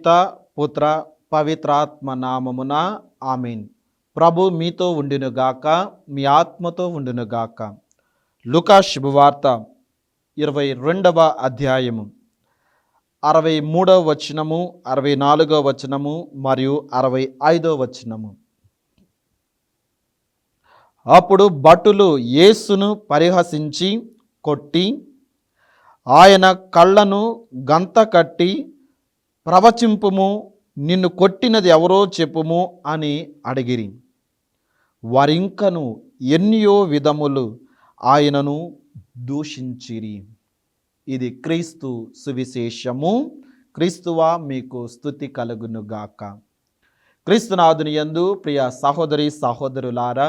పిత పుత్ర పవిత్రాత్మ నామమున ఆమేన్. ప్రభు మీతో ఉండునుగాక, మీ ఆత్మతో ఉండునుగాక. లూకా శుభవార్త 22వ అధ్యాయము 63వ వచనము, 64వ వచనము మరియు 65వ వచనము. అప్పుడు భటులు యేసును పరిహసించి కొట్టి ఆయన కళ్ళను గంత కట్టి, ప్రవచింపుము, నిన్ను కొట్టినది ఎవరో చెప్పుము అని అడిగిరి. వారింకను ఎన్నో విధములు ఆయనను దూషించిరి. ఇది క్రీస్తు సువిశేషము. క్రీస్తువా మీకు స్తుతి కలుగునుగాక. క్రీస్తునాథుని యందు ప్రియ సహోదరి సహోదరులారా,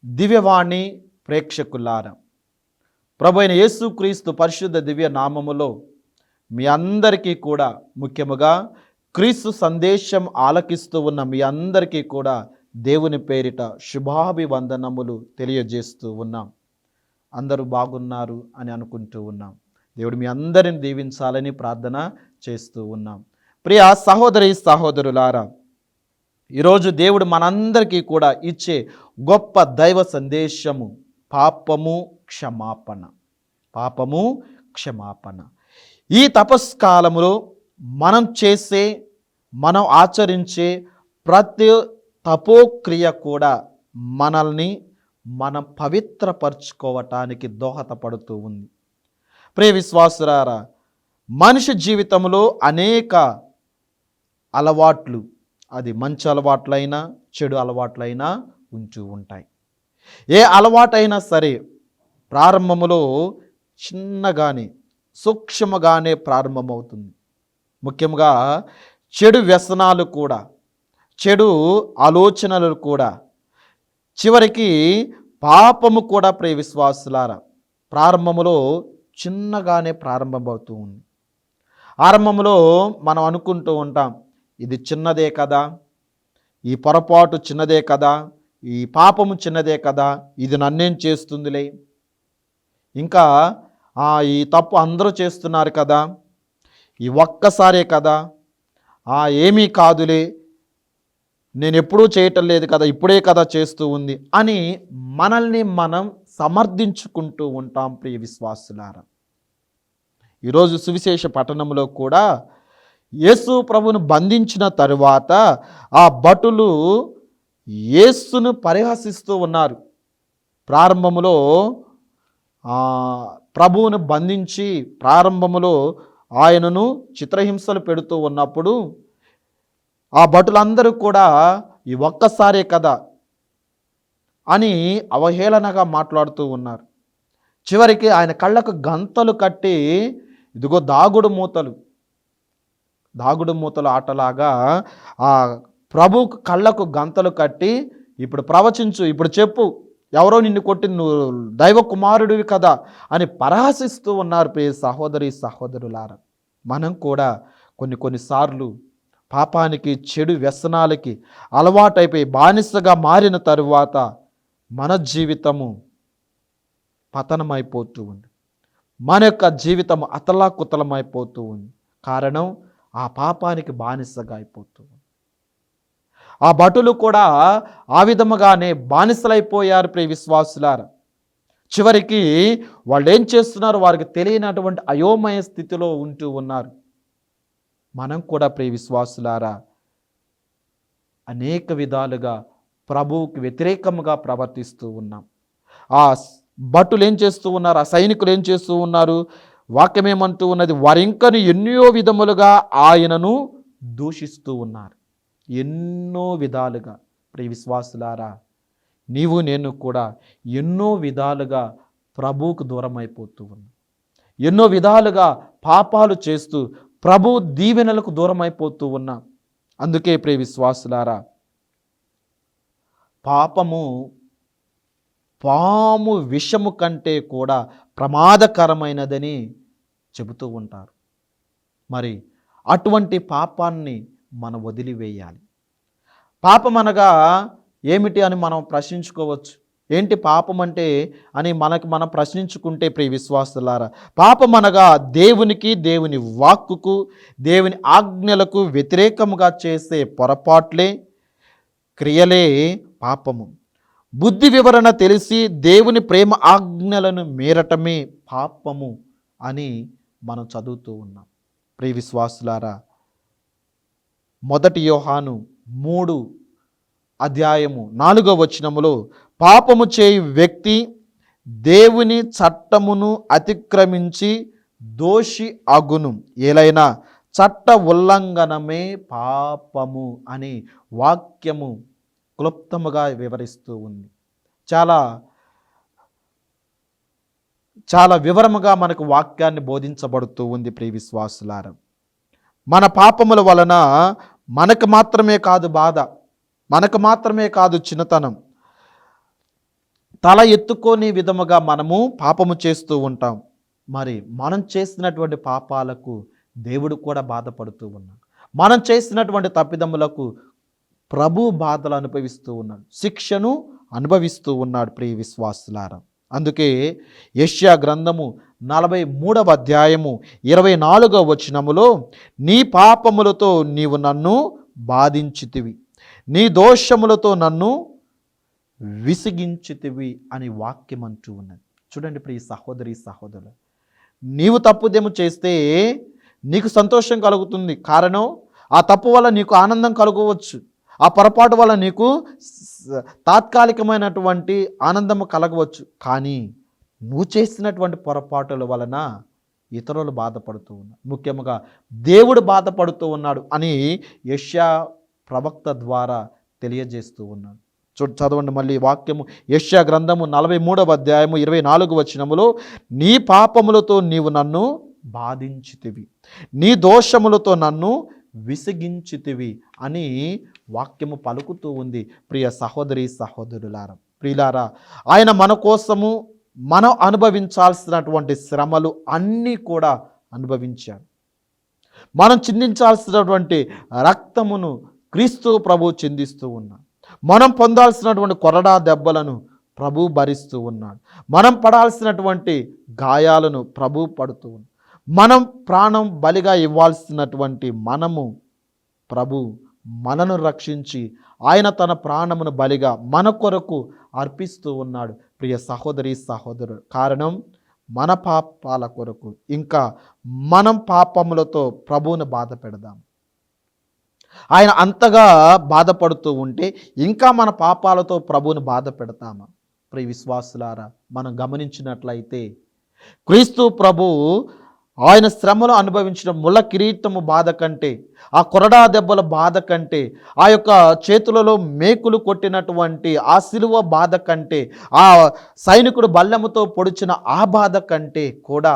దివ్యవాణి ప్రేక్షకులారా, ప్రభు అయిన యేసుక్రీస్తు పరిశుద్ధ దివ్య నామములో మీ అందరికీ కూడా, ముఖ్యముగా క్రీస్తు సందేశం ఆలకిస్తూ ఉన్న మీ అందరికీ కూడా దేవుని పేరిట శుభాభివందనములు తెలియజేస్తూ ఉన్నాం. అందరూ బాగున్నారు అని అనుకుంటూ ఉన్నాం. దేవుడు మీ అందరిని దీవించాలని ప్రార్థన చేస్తూ ఉన్నాం. ప్రియ సహోదరి సహోదరులారా, ఈరోజు దేవుడు మనందరికీ కూడా ఇచ్చే గొప్ప దైవ సందేశము పాపము క్షమాపణ. పాపము క్షమాపణ. ఈ తపస్కాలములో మనం ఆచరించే ప్రతి తపోక్రియ కూడా మనల్ని మనం పవిత్రపరచుకోవటానికి దోహదపడుతూ ఉంది. ప్రియ విశ్వాసులారా, మనిషి జీవితంలో అనేక అలవాట్లు, అది మంచి అలవాట్లైనా చెడు అలవాట్లైనా ఉంటూ ఉంటాయి. ఏ అలవాటైనా సరే ప్రారంభములో చిన్నగానే సూక్ష్మగానే ప్రారంభమవుతుంది. ముఖ్యంగా చెడు వ్యసనాలు కూడా, చెడు ఆలోచనలు కూడా, చివరికి పాపము కూడా ప్రియ విశ్వాసులారా ప్రారంభములో చిన్నగానే ప్రారంభమవుతూ ఉంది. ఆరంభంలో మనం అనుకుంటూ ఉంటాం, ఇది చిన్నదే కదా, ఈ పొరపాటు చిన్నదే కదా, ఈ పాపము చిన్నదే కదా, ఇది నన్నేం చేస్తుందిలే, ఇంకా ఈ తప్పు అందరూ చేస్తున్నారు కదా, ఈ ఒక్కసారే కదా, ఏమీ కాదులే, నేను ఎప్పుడూ చేయటం లేదు కదా, ఇప్పుడే కదా చేస్తూ ఉంది అని మనల్ని మనం సమర్థించుకుంటూ ఉంటాం. ప్రియ విశ్వాసులారా, ఈరోజు సువిశేష పట్టణంలో కూడా యేసు ప్రభువును బంధించిన తరువాత ఆ భటులు యేసును పరిహసిస్తూ ఉన్నారు. ప్రారంభములో ప్రభువును బంధించి ప్రారంభములో ఆయనను చిత్రహింసలు పెడుతూ ఉన్నప్పుడు ఆ భటులందరూ కూడా ఈ ఒక్కసారే కదా అని అవహేళనగా మాట్లాడుతూ ఉన్నారు. చివరికి ఆయన కళ్ళకు గంతలు కట్టి, ఇదిగో దాగుడు మూతలు ఆటలాగా ఆ ప్రభు కళ్ళకు గంతలు కట్టి, ఇప్పుడు ప్రవచించు, ఇప్పుడు చెప్పు, ఎవరో నిన్ను కొట్టి, నువ్వు దైవ కుమారుడివి కదా అని పరిహసిస్తూ ఉన్నారు. ప్రియ సహోదరి సహోదరులారా, మనం కూడా కొన్నిసార్లు పాపానికి, చెడు వ్యసనాలకి అలవాటైపోయి బానిసగా మారిన తరువాత మన జీవితము పతనమైపోతూ ఉంది. మన యొక్క జీవితం అతలాకుతలమైపోతూ ఉంది. కారణం ఆ పాపానికి బానిసగా అయిపోతూ ఉంది. ఆ భటులు కూడా ఆ విధముగానే బానిసలైపోయారు. ప్రియ విశ్వాసులారా, చివరికి వాళ్ళు ఏం చేస్తున్నారు వారికి తెలియనటువంటి అయోమయ స్థితిలో ఉంటూ ఉన్నారు. మనం కూడా ప్రియ విశ్వాసులారా అనేక విధాలుగా ప్రభువుకి వ్యతిరేకంగా ప్రవర్తిస్తూ ఉన్నాం. ఆ భటులు ఏం చేస్తూ ఉన్నారు, ఆ సైనికులు ఏం చేస్తూ ఉన్నారు, వాక్యం ఏమంటూ ఉన్నది, వారింకను ఎన్నో విధములుగా ఆయనను దూషిస్తూ ఉన్నారు. ఎన్నో విధాలుగా. ప్రియ విశ్వాసులారా, నీవు నేను కూడా ఎన్నో విధాలుగా ప్రభువుకు దూరం అయిపోతూ ఉన్నాం. ఎన్నో విధాలుగా పాపాలు చేస్తూ ప్రభు దీవెనలకు దూరం అయిపోతూ ఉన్నాం. అందుకే ప్రియ విశ్వాసులారా, పాము విషము కంటే కూడా ప్రమాదకరమైనదని చెబుతూ ఉంటారు. మరి అటువంటి పాపాన్ని మనం వదిలివేయాలి. పాపం అనగా ఏమిటి అని మనం ప్రశ్నించుకోవచ్చు. ఏంటి పాపం అంటే అని మనం ప్రశ్నించుకుంటే ప్రియ విశ్వాసులారా, పాపం అనగా దేవునికి, దేవుని వాక్కుకు, దేవుని ఆజ్ఞలకు వ్యతిరేకముగా చేసే పొరపాట్లే, క్రియలే పాపము. బుద్ధి వివరణ తెలిసి దేవుని ప్రేమ ఆజ్ఞలను మీరటమే పాపము అని మనం చదువుతూ ఉన్నాం. ప్రియ విశ్వాసులారా, 1 యోహాను 3:4 పాపము చేయు వ్యక్తి దేవుని చట్టమును అతిక్రమించి దోషి అగును, ఏలైనా చట్ట ఉల్లంఘనమే పాపము అని వాక్యము క్లుప్తముగా వివరిస్తూ ఉంది. చాలా చాలా వివరముగా మనకు వాక్యాన్ని బోధించబడుతూ ఉంది. ప్రియ విశ్వాసులారా, మన పాపముల వలన మనకు మాత్రమే కాదు బాధ, మనకు మాత్రమే కాదు చిన్నతనం, తల ఎత్తుకోని విధముగా మనము పాపము చేస్తూ ఉంటాం. మరి మనం చేసినటువంటి పాపాలకు దేవుడు కూడా బాధపడుతూ ఉన్నాడు. మనం చేసినటువంటి తప్పిదములకు ప్రభు బాధలు అనుభవిస్తూ ఉన్నాడు, శిక్షను అనుభవిస్తూ ఉన్నాడు. ప్రియ విశ్వాసులారా, అందుకే యెషయా గ్రంథము 43:24 నీ పాపములతో నీవు నన్ను బాధించితివి, నీ దోషములతో నన్ను విసిగించితివి అని వాక్యం అంటూ ఉన్నది. చూడండి ప్రియ సహోదరి సహోదరులు, నీవు తప్పుదేమో చేస్తే నీకు సంతోషం కలుగుతుంది. కారణం, ఆ తప్పు వల్ల నీకు ఆనందం కలగవచ్చు, ఆ పొరపాటు వల్ల నీకు తాత్కాలికమైనటువంటి ఆనందము కలగవచ్చు. కానీ నువ్వు చేసినటువంటి పొరపాటుల వలన ఇతరులు బాధపడుతూ ఉన్నారు, ముఖ్యంగా దేవుడు బాధపడుతూ ఉన్నాడు అని యెషయా ప్రవక్త ద్వారా తెలియజేస్తూ ఉన్నాడు. చదవండి మళ్ళీ వాక్యము, యెషయా గ్రంథము 43:24 నీ పాపములతో నీవు నన్ను బాధించితివి, నీ దోషములతో నన్ను విసిగించితివి అని వాక్యము పలుకుతూ ఉంది. ప్రియ సహోదరి సహోదరులారా, ప్రియులారా, ఆయన మన కోసము మనం అనుభవించాల్సినటువంటి శ్రమలు అన్నీ కూడా అనుభవించాడు. మనం చిందించాల్సినటువంటి రక్తమును క్రీస్తు ప్రభు చిందిస్తూ ఉన్నాడు. మనం పొందాల్సినటువంటి కొరడా దెబ్బలను ప్రభు భరిస్తూ ఉన్నాడు. మనం పడాల్సినటువంటి గాయాలను ప్రభు పడుతూ ఉన్నాడు. మనం ప్రాణం బలిగా ఇవ్వాల్సినటువంటి మనము ప్రభు మనను రక్షించి ఆయన తన ప్రాణమును బలిగా మన కొరకు అర్పిస్తూ ఉన్నాడు. ప్రియ సహోదరి సహోదరుడు, కారణం మన పాపాల కొరకు. ఇంకా మనం పాపములతో ప్రభువును బాధ పెడదాం. ఆయన అంతగా బాధపడుతూ ఉంటే ఇంకా మన పాపాలతో ప్రభువును బాధ పెడతామా? ప్రియ విశ్వాసులారా, మనం గమనించినట్లయితే క్రీస్తు ప్రభు ఆయన శ్రమలు అనుభవించిన ముళ్ళ కిరీటము బాధ కంటే, ఆ కొరడా దెబ్బల బాధ కంటే, ఆ యొక్క చేతులలో మేకులు కొట్టినటువంటి ఆ సిలువ బాధ కంటే, ఆ సైనికుడు బల్లెముతో పొడిచిన ఆ బాధ కంటే కూడా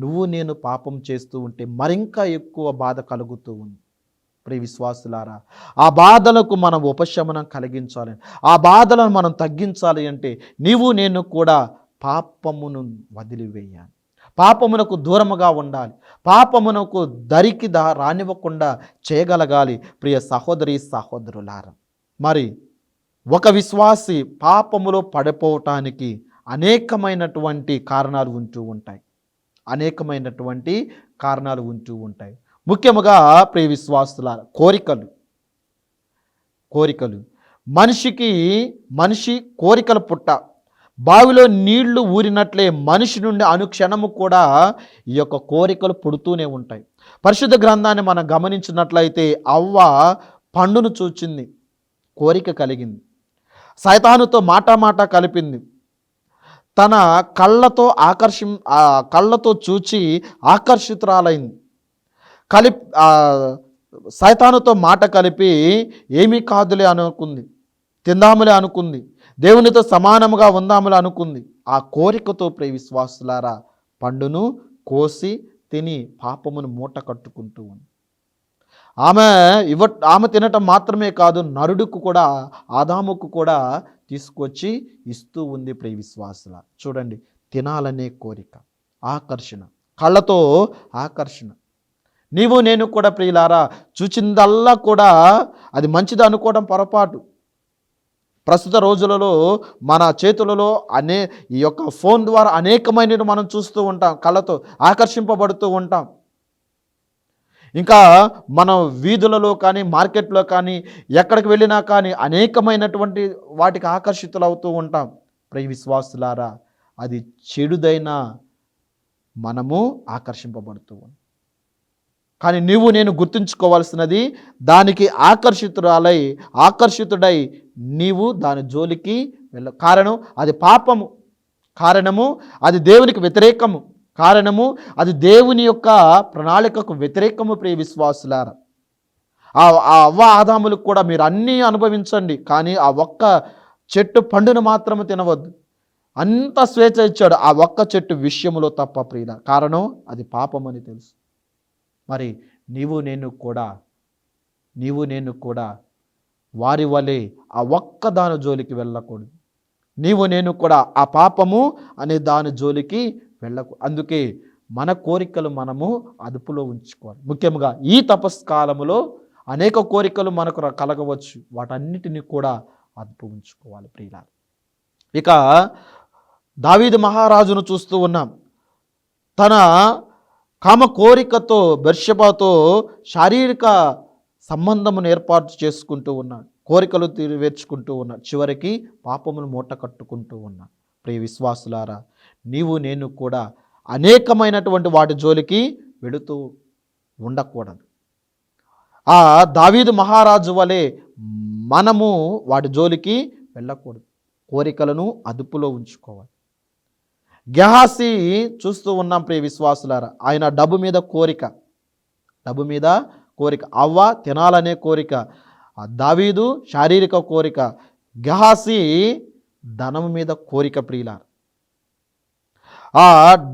నువ్వు నేను పాపం చేస్తూ ఉంటే మరింకా ఎక్కువ బాధ కలుగుతూ ఉంది. ప్రియ విశ్వాసులారా, ఆ బాధలకు మనం ఉపశమనం కలిగించాలి, ఆ బాధలను మనం తగ్గించాలి అంటే నీవు నేను కూడా పాపమును వదిలివేయాలి, పాపమునకు దూరముగా ఉండాలి, పాపమునకు దరికి రానివ్వకుండా చేయగలగాలి. ప్రియ సహోదరి సహోదరులారా, మరి ఒక విశ్వాసి పాపములో పడిపోవటానికి అనేకమైనటువంటి కారణాలు ఉంటూ ఉంటాయి. ముఖ్యముగా ప్రియ విశ్వాసులారా, కోరికలు మనిషి కోరికల పుట్ట. బావిలో నీళ్లు ఊరినట్లే మనిషి నుండి అనుక్షణము కూడా ఈ యొక్క కోరికలు పుడుతూనే ఉంటాయి. పరిశుద్ధ గ్రంథాన్ని మనం గమనించినట్లయితే అవ్వ పండును చూచింది, కోరిక కలిగింది, సైతానుతో మాట కలిపింది, తన కళ్ళతో చూచి ఆకర్షితురాలైంది. సైతానుతో మాట కలిపి ఏమీ కాదులే అనుకుంది, తిందాములే అనుకుంది, దేవునితో సమానముగా ఉందాములే అనుకుంది. ఆ కోరికతో ప్రియ విశ్వాసులారా పండును కోసి తిని పాపమును మూట కట్టుకుంటూ ఉంది. ఆమె తినటం మాత్రమే కాదు, నరుడుకు కూడా, ఆదాముకు కూడా తీసుకొచ్చి ఇస్తూ ఉంది. ప్రియ విశ్వాసుల చూడండి, తినాలనే కోరిక, ఆకర్షణ, కళ్ళతో ఆకర్షణ. నీవు నేను కూడా ప్రియులారా చూచిందల్లా కూడా అది మంచిది అనుకోవడం పొరపాటు. ప్రస్తుత రోజులలో మన చేతులలో ఈ యొక్క ఫోన్ ద్వారా అనేకమైనవి మనం చూస్తూ ఉంటాం, కళ్ళతో ఆకర్షింపబడుతూ ఉంటాం. ఇంకా మనం వీధులలో కానీ మార్కెట్లో కానీ ఎక్కడికి వెళ్ళినా కానీ అనేకమైనటువంటి వాటికి ఆకర్షితులవుతూ ఉంటాం. ప్రియ విశ్వాసులారా, అది చెడుదైన మనము ఆకర్షింపబడుతూ ఉంటాం. కానీ నీవు నేను గుర్తుంచుకోవాల్సినది, దానికి ఆకర్షితుడై నీవు దాని జోలికి కారణం అది పాపము, కారణము అది దేవునికి వ్యతిరేకము, కారణము అది దేవుని యొక్క ప్రణాళికకు వ్యతిరేకము. ప్రియ విశ్వాసులారా, ఆ అవ్వ ఆదాములకు కూడా మీరు అన్నీ అనుభవించండి, కానీ ఆ ఒక్క చెట్టు పండును మాత్రము తినవద్దు. అంత స్వేచ్ఛ ఇచ్చాడు ఆ ఒక్క చెట్టు విషయంలో తప్ప ప్రియుల, కారణం అది పాపమని తెలుసు. మరి నీవు నేను కూడా వారి వలె ఆ ఒక్క దాని జోలికి వెళ్ళకూడదు. నీవు నేను కూడా ఆ పాపము అనే దాని జోలికి వెళ్ళకు. అందుకే మన కోరికలు మనము అదుపులో ఉంచుకోవాలి. ముఖ్యంగా ఈ తపస్కాలములో అనేక కోరికలు మనకు కలగవచ్చు, వాటన్నిటిని కూడా అదుపు ఉంచుకోవాలి ప్రియులారా. ఇక దావీదు మహారాజును చూస్తూ ఉన్నాం. తన కామ కోరికతో బెర్షెబాతో శారీరక సంబంధమును ఏర్పాటు చేసుకుంటూ ఉన్నాడు, కోరికలు తీర్చుకుంటూ ఉన్నాడు, చివరికి పాపమును మూట కట్టుకుంటూ ఉన్నాడు. ప్రియ విశ్వాసులారా, నీవు నేను కూడా అనేకమైనటువంటి వాటి జోలికి వెళుతూ ఉండకూడదు. ఆ దావీదు మహారాజు వలె మనము వాటి జోలికి వెళ్ళకూడదు, కోరికలను అదుపులో ఉంచుకోవాలి. గెహాజీ చూస్తూ ఉన్నాం ప్రియ విశ్వాసులారా, ఆయన డబ్బు మీద కోరిక, అవ్వ తినాలనే కోరిక, దావీదు శారీరక కోరిక, గెహాజీ ధనం మీద కోరిక ప్రియులారా. ఆ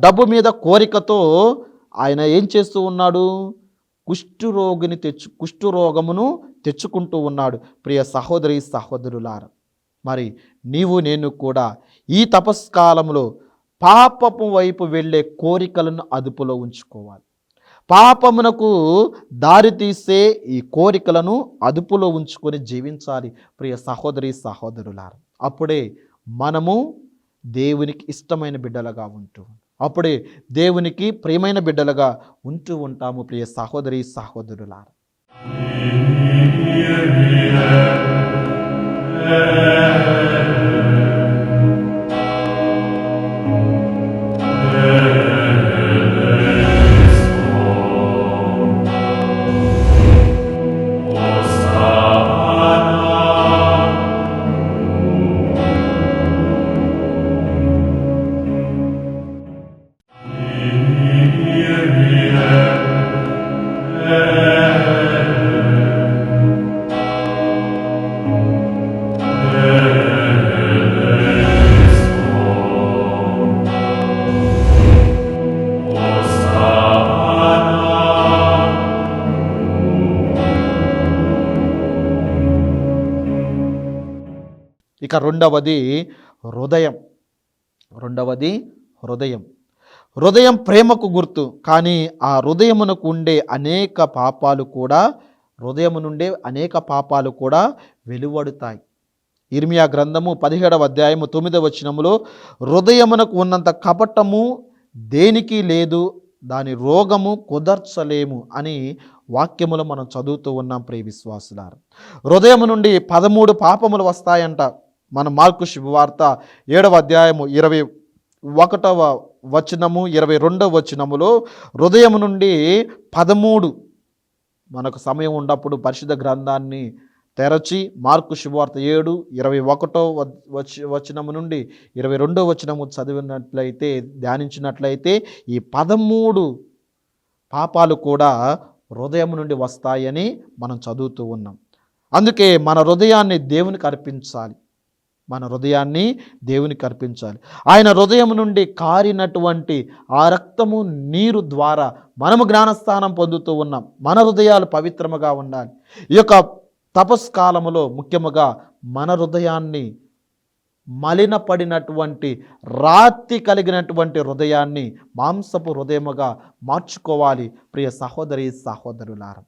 డబ్బు మీద కోరికతో ఆయన ఏం చేస్తూ ఉన్నాడు? కుష్ఠరోగమును తెచ్చుకుంటూ ఉన్నాడు. ప్రియ సహోదరులారా, మరి నీవు నేను కూడా ఈ తపస్కాలంలో పాపపు వైపు వెళ్ళే కోరికలను అదుపులో ఉంచుకోవాలి. పాపమునకు దారితీసే ఈ కోరికలను అదుపులో ఉంచుకొని జీవించాలి ప్రియ సహోదరులారా. అప్పుడే మనము దేవునికి ఇష్టమైన బిడ్డలుగా అప్పుడే దేవునికి ప్రియమైన బిడ్డలుగా ఉంటూ ఉంటాము ప్రియ సహోదరులారా. ఇక రెండవది హృదయం ప్రేమకు గుర్తు. కానీ ఆ హృదయమునకు ఉండే అనేక పాపాలు కూడా వెలువడుతాయి. ఇర్మియా గ్రంథము 17వ అధ్యాయము 9వ వచనములో హృదయమునకు ఉన్నంత కపటము దేనికి లేదు, దాని రోగము కుదర్చలేము అని వాక్యములు మనం చదువుతూ ఉన్నాం ప్రియ విశ్వాసులారా. హృదయం నుండి 13 పాపములు వస్తాయంట. మన మార్కు శుభవార్త 7వ అధ్యాయము 21వ వచనము 22వ వచనములో హృదయం నుండి 13, మనకు సమయం ఉన్నప్పుడు పరిశుద్ధ గ్రంథాన్ని తెరచి మార్కు శుభవార్త 7:21 వచనము నుండి 22వ వచనము చదివినట్లయితే, ధ్యానించినట్లయితే ఈ 13 పాపాలు కూడా హృదయం నుండి వస్తాయని మనం చదువుతూ ఉన్నాం. అందుకే మన హృదయాన్ని దేవునికి అర్పించాలి. ఆయన హృదయం నుండి కారినటువంటి ఆ రక్తము నీరు ద్వారా మనము జ్ఞానస్థానం పొందుతూ ఉన్నాం. మన హృదయాలు పవిత్రముగా ఉండాలి. ఈ యొక్క తపస్కాలములో ముఖ్యముగా మన హృదయాన్ని మలినపడినటువంటి రాతి కలిగినటువంటి హృదయాన్ని మాంసపు హృదయముగా మార్చుకోవాలి ప్రియ సహోదరులారా.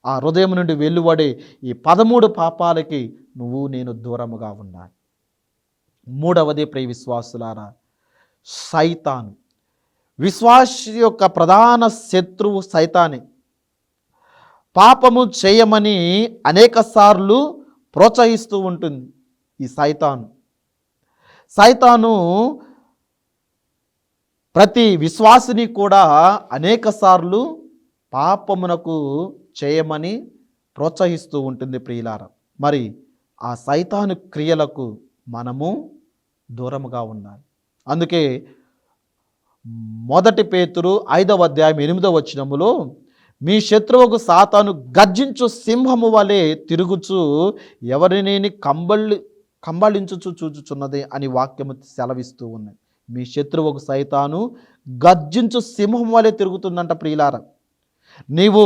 ఆ హృదయం నుండి వెలువడే ఈ 13 పాపాలకి నువ్వు నేను దూరముగా ఉండాలి. మూడవది ప్రియ విశ్వాసులారా, సైతాను. విశ్వాసి యొక్క ప్రధాన శత్రువు సైతానే. పాపము చేయమని అనేక సార్లు ప్రోత్సహిస్తూ ఉంటుంది ఈ సైతాను. సైతాను ప్రతి విశ్వాసిని కూడా అనేక సార్లు పాపమునకు చేయమని ప్రోత్సహిస్తూ ఉంటుంది ప్రియులారా. మరి ఆ సైతాను క్రియలకు మనము దూరముగా ఉండాలి. అందుకే 1 పేతురు 5వ అధ్యాయం 8వ వచనములో, మీ శత్రువుకు సాతాను గర్జించు సింహము వలె తిరుగుచు ఎవరినేని కంబళించుచు చూచుచున్నది అని వాక్యము సెలవిస్తూ ఉన్నది. మీ శత్రువుకు సైతాను గర్జించు సింహం వలె తిరుగుతుందంట ప్రియులారా. నీవు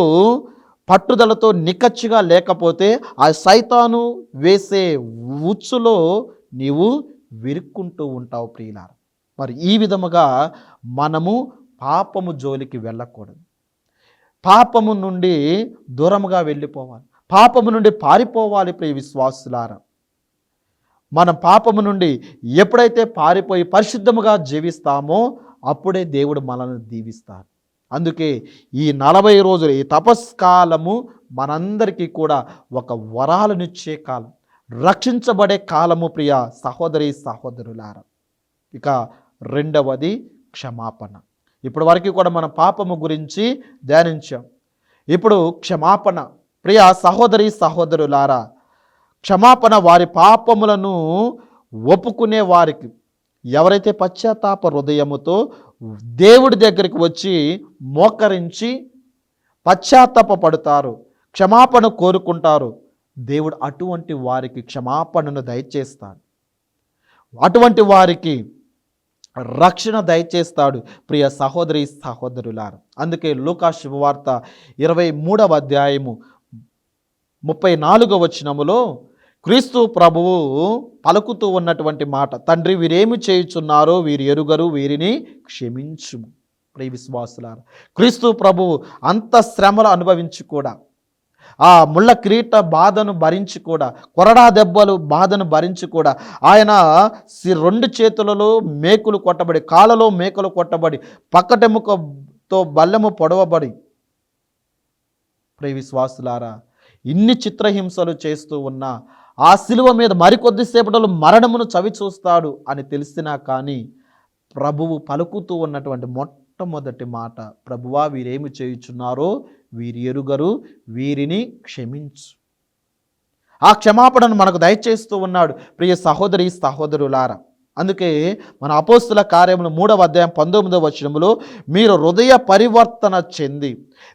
పట్టుదలతో నిక్కచ్చిగా లేకపోతే ఆ సైతాను వేసే ఉచ్చులో నీవు విరుక్కుంటూ ఉంటావు ప్రియులారా. మరి ఈ విధముగా మనము పాపము జోలికి వెళ్ళకూడదు. పాపము నుండి దూరముగా వెళ్ళిపోవాలి. పాపము నుండి పారిపోవాలి ప్రియ విశ్వాసులారా. మనం పాపము నుండి ఎప్పుడైతే పారిపోయి పరిశుద్ధముగా జీవిస్తామో అప్పుడే దేవుడు మనల్ని దీవిస్తాడు. అందుకే ఈ 40 రోజులు, ఈ తపస్కాలము మనందరికీ కూడా ఒక వరాలనిచ్చే కాలం, రక్షించబడే కాలము ప్రియ సహోదరి సహోదరులారా. ఇక రెండవది క్షమాపణ. ఇప్పటి వరకు కూడా మన పాపము గురించి ధ్యానించాం. ఇప్పుడు క్షమాపణ. ప్రియ సహోదరి సహోదరులారా, క్షమాపణ వారి పాపములను ఒప్పుకునే వారికి, ఎవరైతే పశ్చాత్తాప హృదయముతో దేవుడి దగ్గరికి వచ్చి మోకరించి పశ్చాత్తాప పడతారు, క్షమాపణ కోరుకుంటారు, దేవుడు అటువంటి వారికి క్షమాపణను దయచేస్తాడు. అటువంటి వారికి రక్షణ దయచేస్తాడు ప్రియ సహోదరి సహోదరులారా. అందుకే లూకా శుభవార్త 23వ అధ్యాయము 34వ వచనములో క్రీస్తు ప్రభువు పలుకుతూ ఉన్నటువంటి మాట, తండ్రి వీరేమి చేయుచున్నారో వీరు ఎరుగరు, వీరిని క్షమించుము. ప్రియ విశ్వాసులారా, క్రీస్తు ప్రభువు అంత శ్రమలు అనుభవించి కూడా, ఆ ముళ్ళ కిరీట బాధను భరించి కూడా, కొరడా దెబ్బలు బాధను భరించి కూడా, ఆయన 2 చేతులలో మేకులు కొట్టబడి, కాళ్ళలో మేకులు కొట్టబడి, పక్కటెముకతో బల్లెము పొడవబడి, ప్రియ విశ్వాసులారా, ఇన్ని చిత్రహింసలు చేస్తూ ఉన్నా ఆ శిలువ మీద మరికొద్దిసేపటిలో మరణమును చవి చూస్తాడు అని తెలిసినా కానీ ప్రభువు పలుకుతూ ఉన్నటువంటి మొట్టమొదటి మాట, ప్రభువా వీరేమి చేయుచున్నారో వీరి ఎరుగరు, వీరిని క్షమించు. ఆ క్షమాపణను మనకు దయచేస్తూ ఉన్నాడు ప్రియ సహోదరి సహోదరులారా. అందుకే మన అపోస్తుల కార్యములు 3వ అధ్యాయం 19వ వచనములో, మీరు హృదయ పరివర్తన చెంది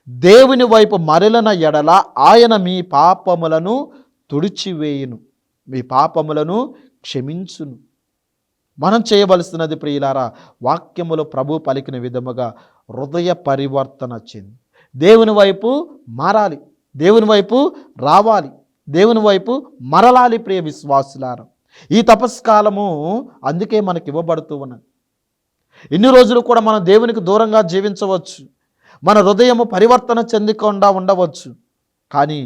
దేవుని వైపు మరలిన ఎడల ఆయన మీ పాపములను తుడిచివేయును, మీ పాపములను క్షమించును. మనం చేయవలసినది ప్రియులారా, వాక్యములో ప్రభు పలికిన విధముగా హృదయ పరివర్తన చెంది దేవుని వైపు మారాలి, దేవుని వైపు రావాలి, దేవుని వైపు మరలాలి. ప్రియ విశ్వాసులారా, ఈ తపస్కాలము అందుకే మనకి ఇవ్వబడుతూ ఉన్నది. ఇన్ని రోజులు కూడా మనం దేవునికి దూరంగా జీవించవచ్చు, మన హృదయము పరివర్తన చెందకుండా ఉండవచ్చు. కానీ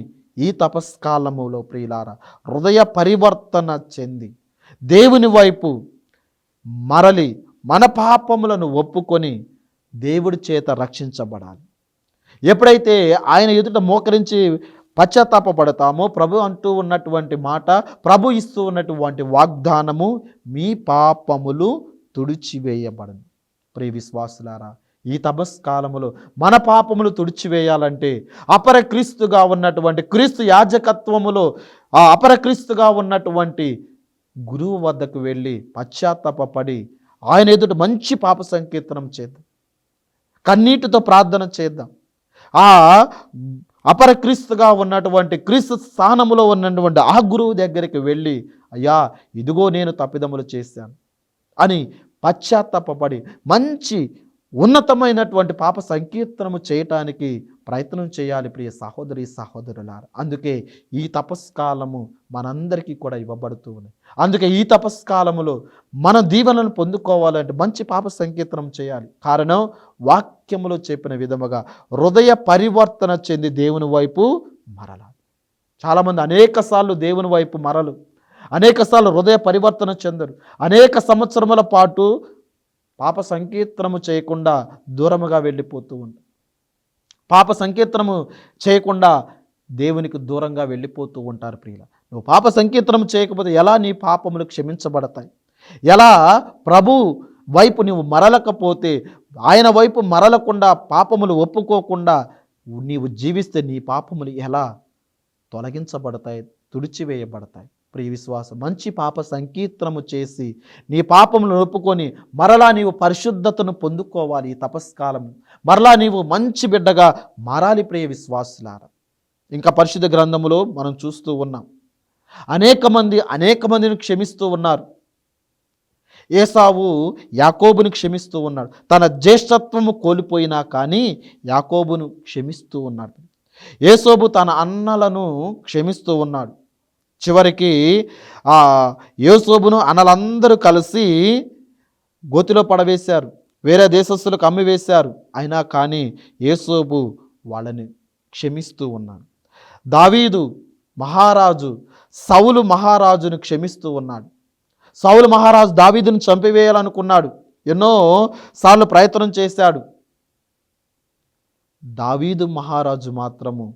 ఈ తపస్కాలములో ప్రియులారా, హృదయ పరివర్తన చెంది దేవుని వైపు మరలి మన పాపములను ఒప్పుకొని దేవుడి చేత రక్షించబడాలి. ఎప్పుడైతే ఆయన ఎదుట మోకరించి పశ్చాత్తాపడతామో, ప్రభు అంటూ ఉన్నటువంటి మాట, ప్రభు ఇస్తూ ఉన్నటువంటి వాగ్దానము, మీ పాపములు తుడిచివేయబడను. ప్రియ విశ్వాసులారా, ఈ తపస్కాలములో మన పాపములు తుడిచివేయాలంటే అపరక్రీస్తుగా ఉన్నటువంటి క్రీస్తు యాజకత్వములో ఆ అపరక్రీస్తుగా ఉన్నటువంటి గురువు వద్దకు వెళ్ళి పశ్చాత్తాపడి ఆయన ఎదుట మంచి పాప సంకీర్తనం చేద్దాం, కన్నీటితో ప్రార్థన చేద్దాం. ఆ అపరక్రీస్తుగా ఉన్నటువంటి క్రీస్తు స్థానములో ఉన్నటువంటి ఆ గురువు దగ్గరికి వెళ్ళి, అయ్యా ఇదిగో నేను తప్పిదములు చేశాను అని పశ్చాత్తాపడి మంచి ఉన్నతమైనటువంటి పాప సంకీర్తనము చేయటానికి ప్రయత్నం చేయాలి ప్రియ సహోదరి సహోదరులారా. అందుకే ఈ తపస్కాలము మనందరికీ కూడా ఇవ్వబడుతూ ఉంది. అందుకే ఈ తపస్కాలములో మన దీవెనలను పొందుకోవాలంటే మంచి పాప సంకీర్తనం చేయాలి. కారణం వాక్యములో చెప్పిన విధముగా హృదయ పరివర్తన చెంది దేవుని వైపు మరలా. చాలామంది అనేకసార్లు దేవుని వైపు మరలు, అనేకసార్లు హృదయ పరివర్తన చెందరు, అనేక సంవత్సరముల పాటు పాప సంకీర్తనము చేయకుండా దూరముగా వెళ్ళిపోతూ ఉంటారు. పాప సంకీర్తనము చేయకుండా దేవునికి దూరంగా వెళ్ళిపోతూ ఉంటారు. ప్రియుల, నువ్వు పాప సంకీర్తనం చేయకపోతే ఎలా నీ పాపములు క్షమించబడతాయి? ఎలా ప్రభు వైపు నువ్వు మరలకపోతే, ఆయన వైపు మరలకుండా పాపములు ఒప్పుకోకుండా నీవు జీవిస్తే నీ పాపములు ఎలా తొలగించబడతాయి, తుడిచివేయబడతాయి? ప్రియ విశ్వాసం, మంచి పాప సంకీర్తనము చేసి నీ పాపములను ఒప్పుకొని మరలా నీవు పరిశుద్ధతను పొందుకోవాలి. ఈ తపస్కాలము మరలా నీవు మంచి బిడ్డగా మారాలి. ప్రియ విశ్వాసులారా, ఇంకా పరిశుద్ధ గ్రంథములో మనం చూస్తూ ఉన్నాం, అనేక మందిని క్షమిస్తూ ఉన్నారు. ఏసావు యాకోబును క్షమిస్తూ ఉన్నాడు. తన జ్యేష్ఠత్వము కోల్పోయినా కానీ యాకోబును క్షమిస్తూ ఉన్నాడు. యేసోబు తన అన్నలను క్షమిస్తూ ఉన్నాడు. చివరికి యోసేపును అన్నలందరూ కలిసి గోతిలో పడవేశారు, వేరే దేశస్తులకు అమ్మివేశారు. అయినా కానీ యోసేపు వాళ్ళని క్షమిస్తూ ఉన్నాడు. దావీదు మహారాజు సౌలు మహారాజును క్షమిస్తూ ఉన్నాడు. సౌలు మహారాజు దావీదును చంపివేయాలనుకున్నాడు, ఎన్నో సార్లు ప్రయత్నం చేశాడు. దావీదు మహారాజు మాత్రము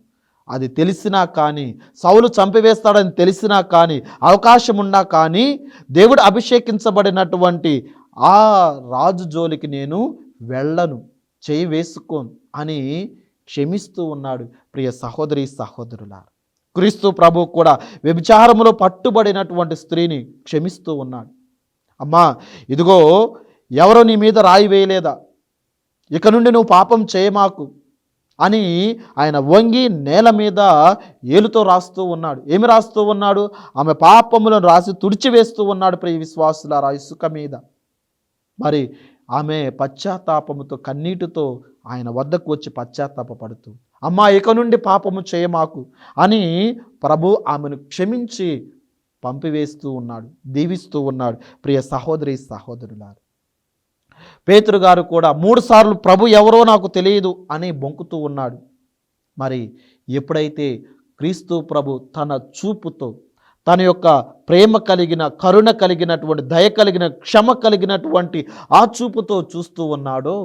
అది తెలిసినా కానీ, సౌలు చంపివేస్తాడని తెలిసినా కానీ, అవకాశం ఉన్నా కానీ, దేవుడు అభిషేకించబడినటువంటి ఆ రాజు జోలికి నేను వెళ్ళను, చేయి వేసుకోను అని క్షమిస్తూ ఉన్నాడు. ప్రియ సహోదరి సహోదరులారా, క్రీస్తు ప్రభు కూడా వ్యభిచారములో పట్టుబడినటువంటి స్త్రీని క్షమిస్తూ ఉన్నాడు. అమ్మా, ఇదిగో ఎవరో నీ మీద రాయి వేయలేదా, ఇక నుండి నువ్వు పాపం చేయమాకు అని ఆయన వంగి నేల మీద ఏలుతో రాస్తూ ఉన్నాడు. ఏమి రాస్తూ ఉన్నాడు? ఆమె పాపములను రాసి తుడిచివేస్తూ ఉన్నాడు. ప్రియ విశ్వాసులారా, ఇసుక మీద. మరి ఆమె పశ్చాత్తాపముతో కన్నీటితో ఆయన వద్దకు వచ్చి పశ్చాత్తాపడుతూ, అమ్మా ఇక నుండి పాపము చేయమాకు అని ప్రభు ఆమెను క్షమించి పంపివేస్తూ ఉన్నాడు, దీవిస్తూ ఉన్నాడు. ప్రియ సహోదరి సహోదరులారు, పేతురు గారు కూడా 3 సార్లు ప్రభు ఎవరో నాకు తెలియదు అని బొంకుతూ ఉన్నాడు. మరి ఎప్పుడైతే క్రీస్తు ప్రభు తన చూపుతో, తన యొక్క ప్రేమ కలిగిన, కరుణ కలిగినటువంటి, దయ కలిగిన, క్షమ కలిగినటువంటి ఆ చూపుతో చూస్తూ ఉన్నాడో,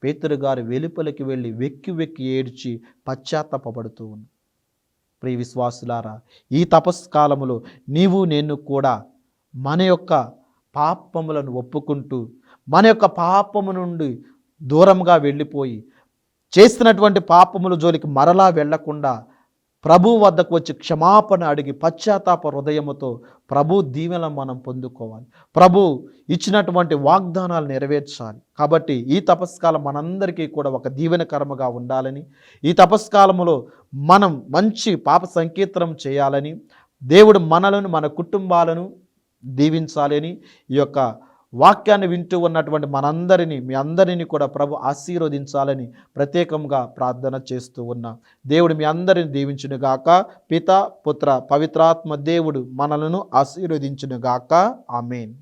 పేతురు గారు వెలుపలికి వెళ్ళి వెక్కి వెక్కి ఏడ్చి పశ్చాత్తాపడుతూ ఉన్నాడు. ప్రియ విశ్వాసులారా, ఈ తపస్కాలములో నీవు నేను కూడా మన యొక్క పాపములను ఒప్పుకుంటూ, మన యొక్క పాపము నుండి దూరంగా వెళ్ళిపోయి, చేస్తున్నటువంటి పాపముల జోలికి మరలా వెళ్లకుండా ప్రభు వద్దకు వచ్చి క్షమాపణ అడిగి పశ్చాత్తాప హృదయముతో ప్రభు దీవెనలను మనం పొందుకోవాలి. ప్రభు ఇచ్చినటువంటి వాగ్దానాలు నెరవేర్చాలి. కాబట్టి ఈ తపస్కాలం మనందరికీ కూడా ఒక దీవెనకరముగా ఉండాలని, ఈ తపస్కాలములో మనం మంచి పాప సంకీర్తనం చేయాలని, దేవుడు మనలను, మన కుటుంబాలను దీవించాలని, ఈ యొక్క వాక్యాన్ని వింటూ ఉన్నటువంటి మనందరినీ, మీ అందరినీ కూడా ప్రభు ఆశీర్వదించాలని ప్రత్యేకంగా ప్రార్థన చేస్తూ ఉన్నాం. దేవుడు మీ అందరిని దీవించునుగాక. పిత, పుత్ర, పవిత్రాత్మ దేవుడు మనలను ఆశీర్వదించునుగాక. ఆమేన్.